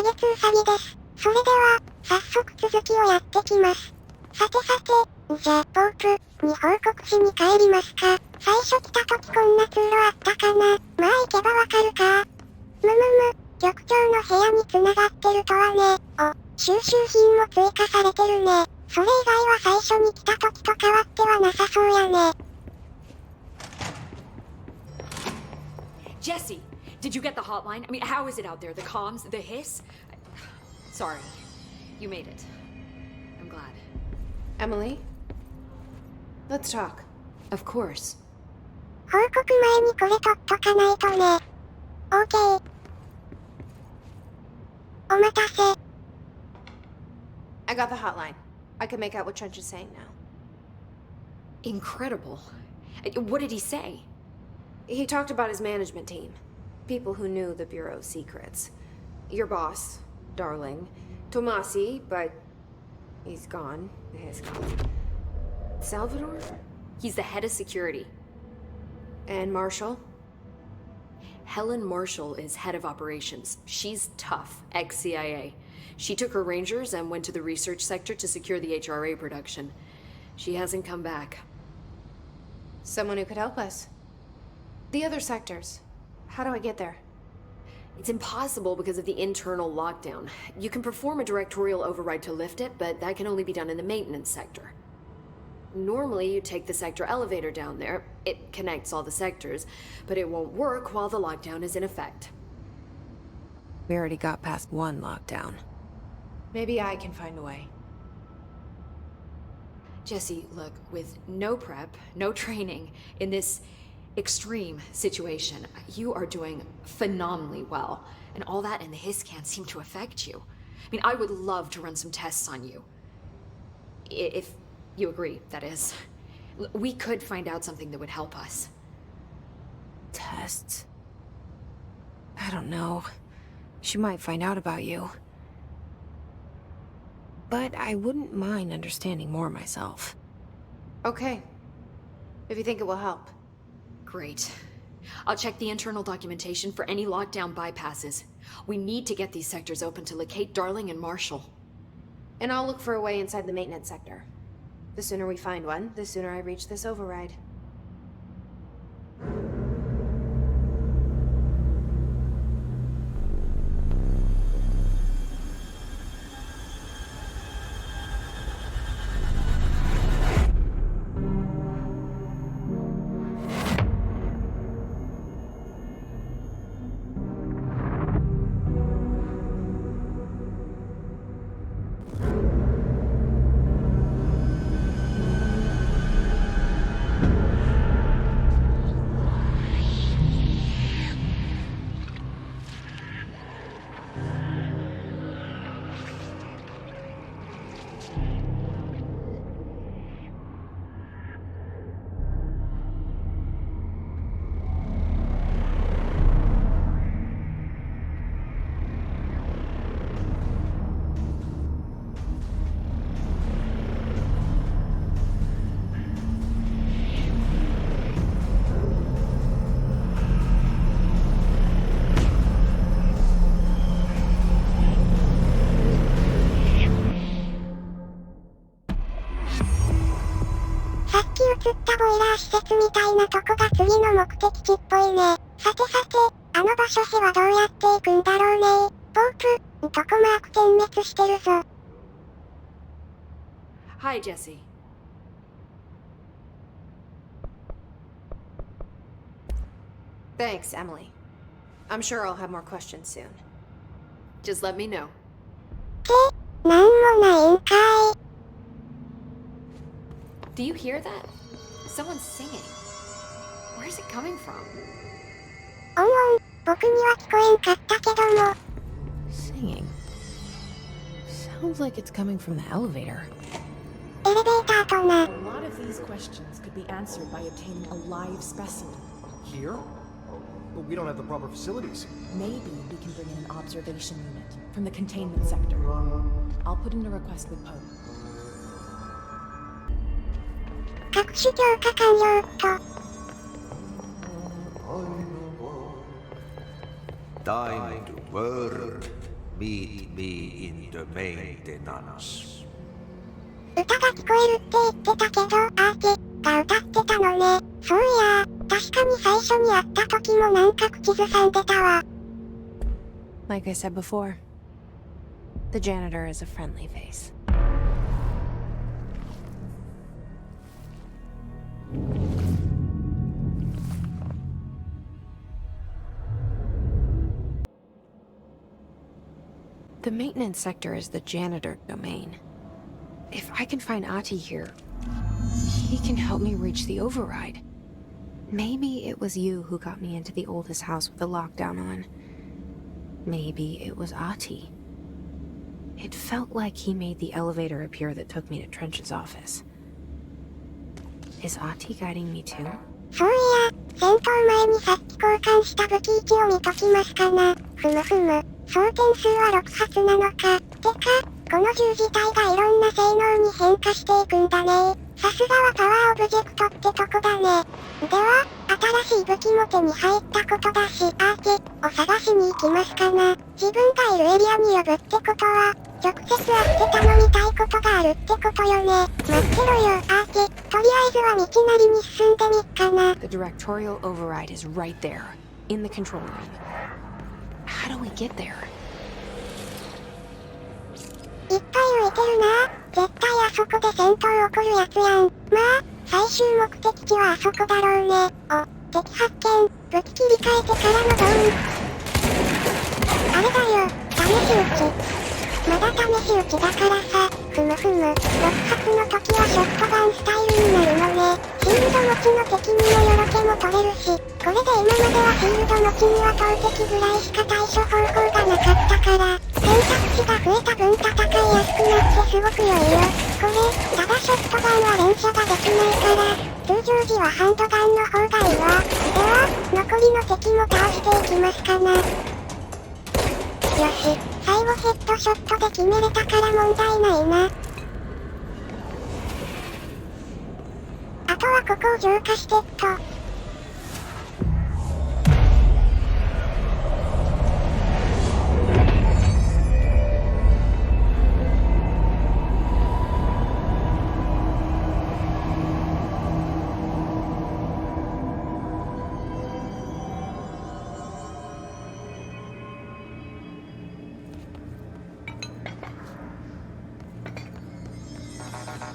月うさぎです。それでは、早速続きをやってきます。さてさて、じゃあ、ポープに報告しに帰りますか。最初来た時こんな通路あったかな。まあ行けばわかるか。局長の部屋に繋がってるとはね。収集品も追加されてるね。それ以外は最初に来た時と変わってはなさそうやね。Jesse, did you get the hotline? I mean, how is it out there? The comms? The hiss? Sorry. You made it. I'm glad. Emily? Let's talk. Of course. 報告前にこれ取っとかないとね。OK。お待たせ。I got the hotline. I can make out what Trench is saying now. Incredible. What did he say? He talked about his management team. People who knew the Bureau's secrets. Your boss, Darling. Tomasi, but he's gone. He's gone. Salvador? He's the head of security. And Marshall? Helen Marshall is head of operations. She's tough, ex-CIA. She took her rangers and went to the research sector to secure the HRA production. She hasn't come back. Someone who could help us. The other sectors. How do I get there? It's impossible because of the internal lockdown. You can perform a directorial override to lift it, but that can only be done in the maintenance sector. Normally, you take the sector elevator down there. It connects all the sectors, but it won't work while the lockdown is in effect. We already got past one lockdown. Maybe I can find a way. Jesse, look, with no prep, no training, in this extreme situation, you are doing phenomenally well. And all that and the hiss can't seem to affect you. I mean, I would love to run some tests on you. If you agree, that is. We could find out something that would help us. Tests? I don't know. She might find out about you. But I wouldn't mind understanding more myself. Okay. If you think it will help. Great. I'll check the internal documentation for any lockdown bypasses. We need to get these sectors open to locate Darling and Marshall. And I'll look for a way inside the maintenance sector. The sooner we find one, the sooner I reach this override.映ったボイラー施設みたいなとこが次の目的地っぽいね。さてさて、あの場所へはどうやって行くんだろうね。ポープ、とこマーク点滅してるぞ。Hi, Jesse. Thanks, Emily. I'm sure I'll have more questions soon. Just let me know. なんもないんかい。Do you hear that? Someone's singing. Where's it coming from? 僕には聞こえんかったけども。Singing? Sounds like it's coming from the elevator. エレベーターとな。A lot of these questions could be answered by obtaining a live specimen. Here? But we don't have the proper facilities. Maybe we can bring in an observation unit from the containment sector. I'll put in a request with Poe. 各種強化完了と。Diamond World. Meet me in the maintenance. 歌が聞こえるって言ってたけど、アーティが歌ってたのね。そういや、確かに最初に会った時もなんか口ずさんでたわ。Like I said before, the janitor is a friendly face. The maintenance sector is the janitor domain. If I can find Ahti here, he can help me reach the override. Maybe it was you who got me into the oldest house with the lockdown on. Maybe it was Ahti. It felt like he made the elevator appear that took me to Trench's office. Is Ahti guiding me too? そういや、戦闘前にさっき交換した武器位置を見ときますかな。ふむふむ。装填数は6発なのか。てか、この銃自体がいろんな性能に変化していくんだね。さすがはパワーオブジェクトってとこだね。では、新しい武器も手に入ったことだし、アーティを探しに行きますかな。自分がいるエリアに呼ぶってことは、直接会って頼みたいことがあるってことよね。待ってろよ、アーティ。とりあえずは道なりに進んでみっかな。The directorial override is right there, in the control room. How do we get there? いっぱい浮いてるな。絶対あそこで戦闘起こるやつやん。まあ、最終目的地はあそこだろうね。お、敵発見。武器切り替えてからのドーン。あれだよ、試し撃ち。まだ試し撃ちだからさ、ふむふむ。6発の時はショットガンスタイルになるのね。シールド持ちの敵にもよろけも取れるし、これで今まではシールド持ちには投擲ぐらいしか対処方法がなかったから、選択肢が増えた分戦いやすくなってすごく良いよ。これ、ただショットガンは連射ができないから、通常時はハンドガンの方がいいわ。では、残りの敵も倒していきますかな。よし、最後ヘッドショットで決めれたから問題ないな。あとはここを浄化してっと。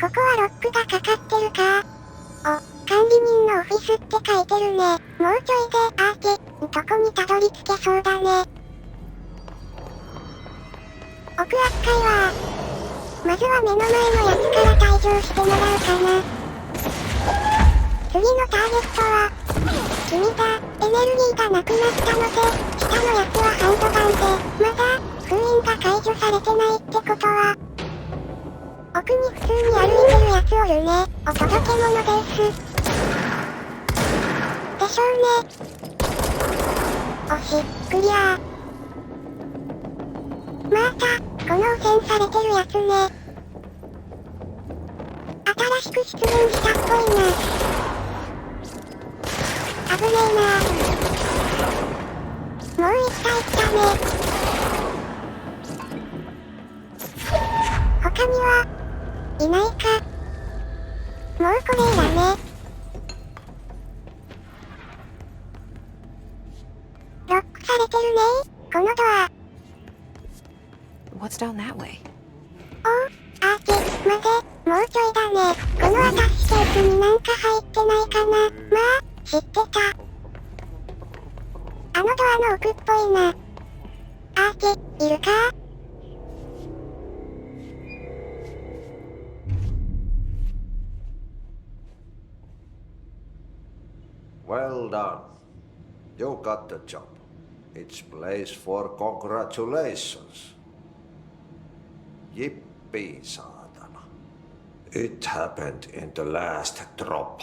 ここはロックがかかってるか。お、管理人のオフィスって書いてるね。もうちょいでアーティ、とこにたどり着けそうだね。奥扱いは、まずは目の前のやつから退場してもらうかな。次のターゲットは、君だ。エネルギーがなくなったので、下のやつはハンドガンで、まだ、封印が解除されてないってことは、奥に普通に歩いてるやつおるね。お届け物です。でしょうね。惜し、クリア。また、この汚染されてるやつね。新しく出現したっぽいな。危ねえな。もう一体来たね。他にはいないか。もうこれだね。ロックされてるね。このドア。What's down that way? お、アーティ、まで、もうちょいだね。このアタッシケースになんか入ってないかな。まあ、知ってた。あのドアの奥っぽいな。アーティ、いるか？Well done. You got the job. It's place for congratulations. Yippee, saatana. It happened in the last drop.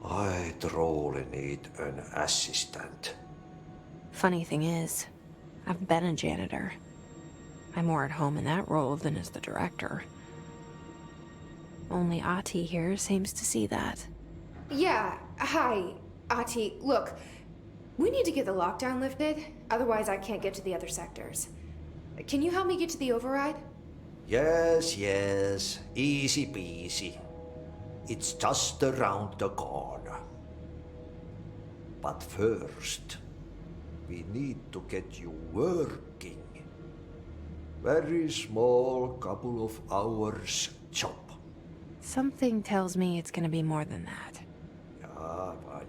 I truly need an assistant. Funny thing is, I've been a janitor. I'm more at home in that role than as the director. Only Ahti here seems to see that. Yeah, hi, Ahti. Look, We need to get the lockdown lifted, otherwise I can't get to the other sectors. Can you help me get to the override? Yes, yes. Easy peasy. It's just around the corner. But first, we need to get you working. Very small, couple of hours job. Something tells me it's gonna be more than that.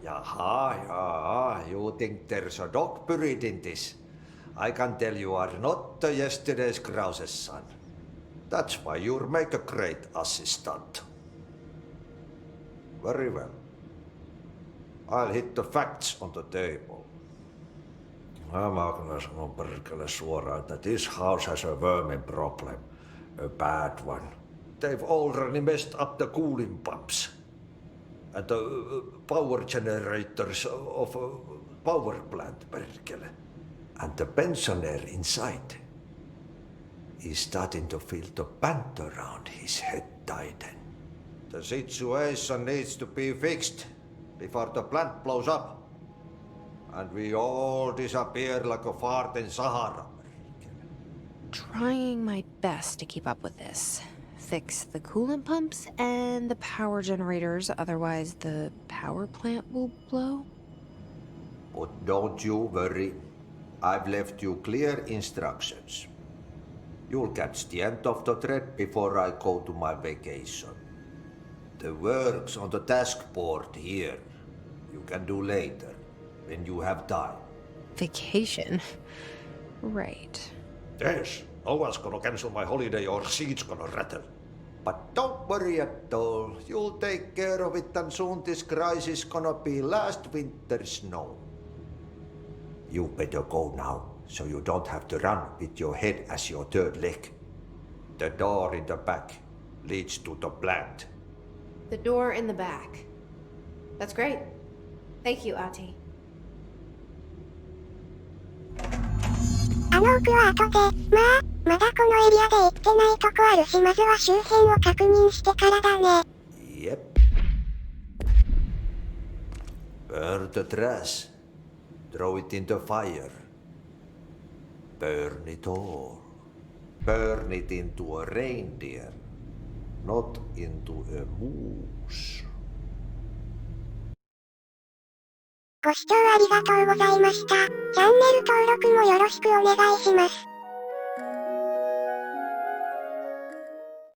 Yeah. You think there's a dog buried in this? I can tell you are not yesterday's Krause's son. That's why you'll make a great assistant. Very well. I'll hit the facts on the table. Mä kyllä sanon perkele suoraan, että this house has a vermin problem. A bad one. They've already messed up the cooling pumps. And the power generators of a power plant, perkele. And the pensioner inside is starting to feel the band around his head tighten. The situation needs to be fixed before the plant blows up. And we all disappear like a fart in Sahara. Trying my best to keep up with this. Fix the coolant pumps and the power generators, otherwise the power plant will blow. But don't you worry. I've left you clear instructions. You'll catch the end of the thread before I go to my vacation. The work's on the task board here. You can do later, when you have time. Vacation? Right. Yes, no one's gonna cancel my holiday or seat's gonna rattle. But don't worry at all. You'll take care of it and soon this crisis gonna be last winter's snow. You better go now, so you don't have to run with your head as your third leg. The door in the back leads to the plant. The door in the back. That's great. Thank you, Ati. あの奥は後で、まだこのエリアで行ってないとこあるし、まずは周辺を確認してからだね。Yep. Burn the trash. Throw it in the fire. Burn it all. Burn it into a reindeer, not into a moose. ご視聴ありがとうございました。チャンネル登録もよろしくお願いします。